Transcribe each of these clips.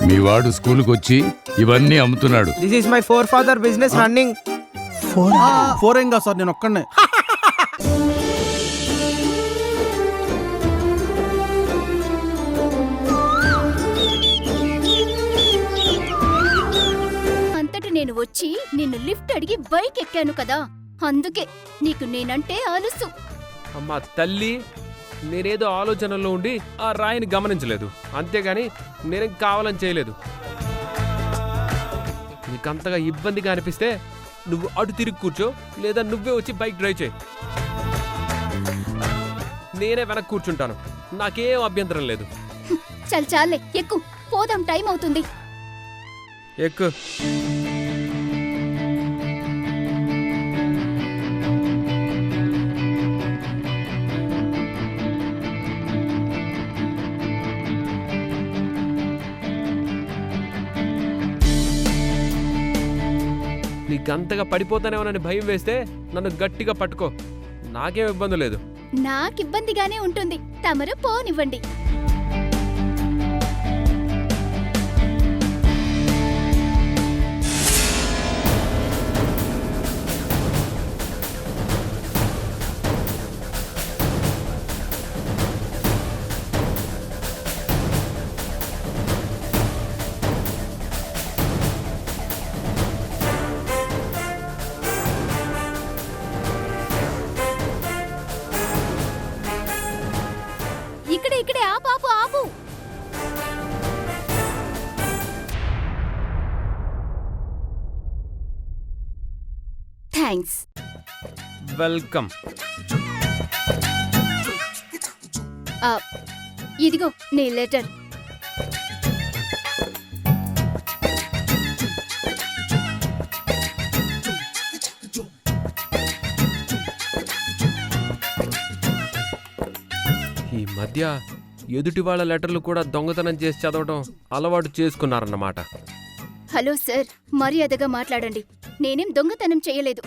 మీ వాడు స్కూల్కి వచ్చి ఇవన్నీ అమ్ముతున్నాడు. This is my four father business running. Four ఏం కాదు సార్, నేను ఒక్కడనే. అంతటి నేను వచ్చి నిన్ను లిఫ్ట్ అడిగి బైక్ ఎక్కాను కదా, అందుకే నీకు నేనంటే ఆలుసు. అమ్మా తల్లి, నేనేదో ఆలోచనలో ఉండి ఆ రాయిని గమనించలేదు, అంతేగాని నేనేం కావాలని చేయలేదు. నీకంతగా ఇబ్బందిగా అనిపిస్తే నువ్వు అటు తిరిగి కూర్చో, లేదా నువ్వే వచ్చి బైక్ డ్రైవ్ చేయి. నేనే వెనక్కి కూర్చుంటాను, నాకేం అభ్యంతరం లేదు. చల్ చాలే, ఎక్కు, పోదాం, టైం అవుతుంది. ఎక్కు. నీకంతగా పడిపోతానేమోనని భయం వేస్తే నన్ను గట్టిగా పట్టుకో, నాకేం ఇబ్బంది లేదు. నాకిబ్బందిగానే ఉంటుంది, తమరు పోనివ్వండి. ఇక్కడే ఆపు ఆపు ఆపు. థ్యాంక్స్. వెల్కమ్. ఇదిగో నీ లెటర్. ఈ మధ్య ఎదుటి వాళ్ళ లెటర్లు కూడా దొంగతనం చేసి చదవడం అలవాటు చేసుకున్నారన్నమాట. హలో సార్, మర్యాదగా మాట్లాడండి. నేనేం దొంగతనం చేయలేదు.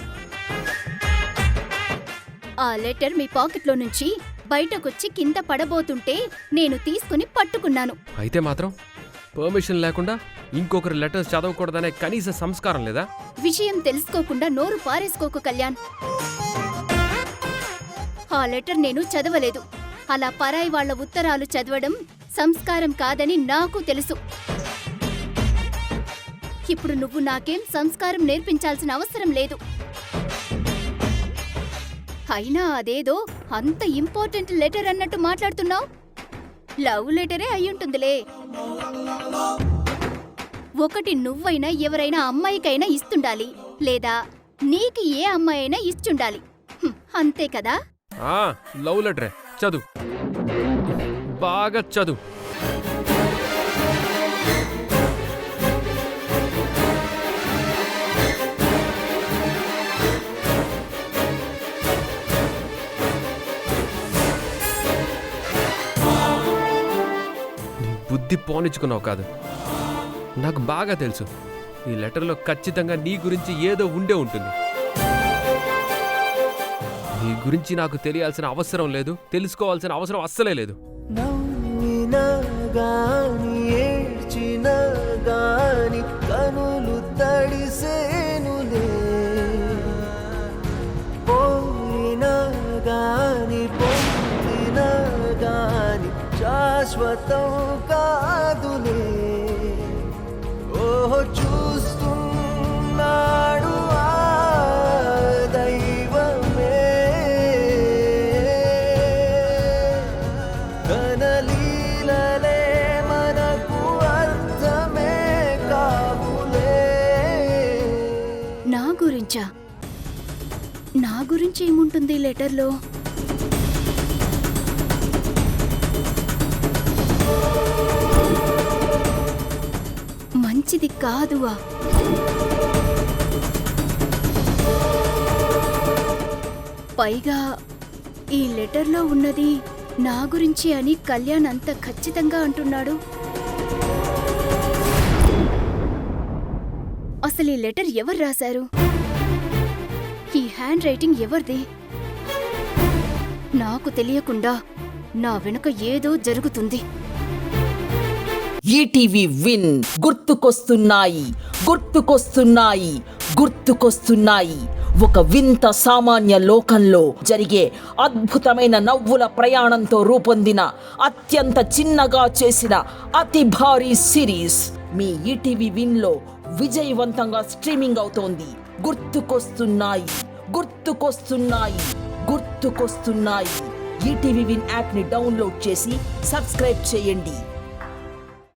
ఆ లెటర్ మీ పాకెట్లో నుంచి బయటకొచ్చి కింద పడబోతుంటే నేను తీసుకుని పట్టుకున్నాను. అయితే మాత్రం పర్మిషన్ లేకుండా ఇంకొకరి లెటర్స్ చదవకూడదనే కనీస సంస్కారం లేదా? విషయం తెలుసుకోకుండా నోరు పారేసుకోకు కళ్యాణ్. ఆ లెటర్ నేను చదవలేదు. అలా పరాయి వాళ్ల ఉత్తరాలు చదవడం సంస్కారం కాదని నాకు తెలుసు. ఇప్పుడు నువ్వు నాకేం సంస్కారం నేర్పించాల్సిన అవసరం లేదు. అయినా అదేదో అంత ఇంపార్టెంట్ లెటర్ అన్నట్టు మాట్లాడుతున్నావు. లవ్ లెటరే అయ్యుంటుందిలే. ఒకటి నువ్వైనా ఎవరైనా అమ్మాయికైనా ఇస్తుండాలి, లేదా నీకు ఏ అమ్మాయి అయినా ఇచ్చుండాలి. అంతే కదా? లవ్ లెటరే, చదువు, బాగా చదువు. బుద్ధి పోనిచ్చుకున్నావు కాదు, నాకు బాగా తెలుసు. ఈ లెటర్లో ఖచ్చితంగా నీ గురించి ఏదో ఉండే ఉంటుంది. నీ గురించి నాకు తెలియాల్సిన అవసరం లేదు, తెలుసుకోవాల్సిన అవసరం అస్సలే లేదు. కనులు తడిసేనులే, పోయినా గాని పొందినా గాని శాశ్వతం కాదులే. ఓహో చూస్తున్నాడు ఆ దైవమే, కనలీలలే మనకు అర్థమే కావులే. నా గురించా? నా గురించి ఏముంటుంది లెటర్లో? మంచిది కాదువా? పైగా ఈ లెటర్లో ఉన్నది నా గురించి అని కళ్యాణ్ అంత ఖచ్చితంగా అంటున్నాడు. అసలు ఈ లెటర్ ఎవరు రాశారు? ఈ హ్యాండ్ రైటింగ్ ఎవరిది? నాకు తెలియకుండా నా వెనుక ఏదో జరుగుతుంది. ఈటీవీ విన్ గుర్తుకొస్తున్నాయి గుర్తుకొస్తున్నాయి గుర్తుకొస్తున్నాయి. ఒక వింత సామాన్య లోకంలో జరిగే అద్భుతమైన నవ్వుల ప్రయాణంతో రూపొందిన అత్యంత చిన్నగా చేసిన అతి భారీ సిరీస్ మీ ఈటీవీ విన్లో విజయవంతంగా స్ట్రీమింగ్ అవుతోంది. గుర్తుకొస్తున్నాయి గుర్తుకొస్తున్నాయి గుర్తుకొస్తున్నాయి. ఈటీవీ విన్ యాప్ని డౌన్లోడ్ చేసి సబ్స్క్రైబ్ చేయండి.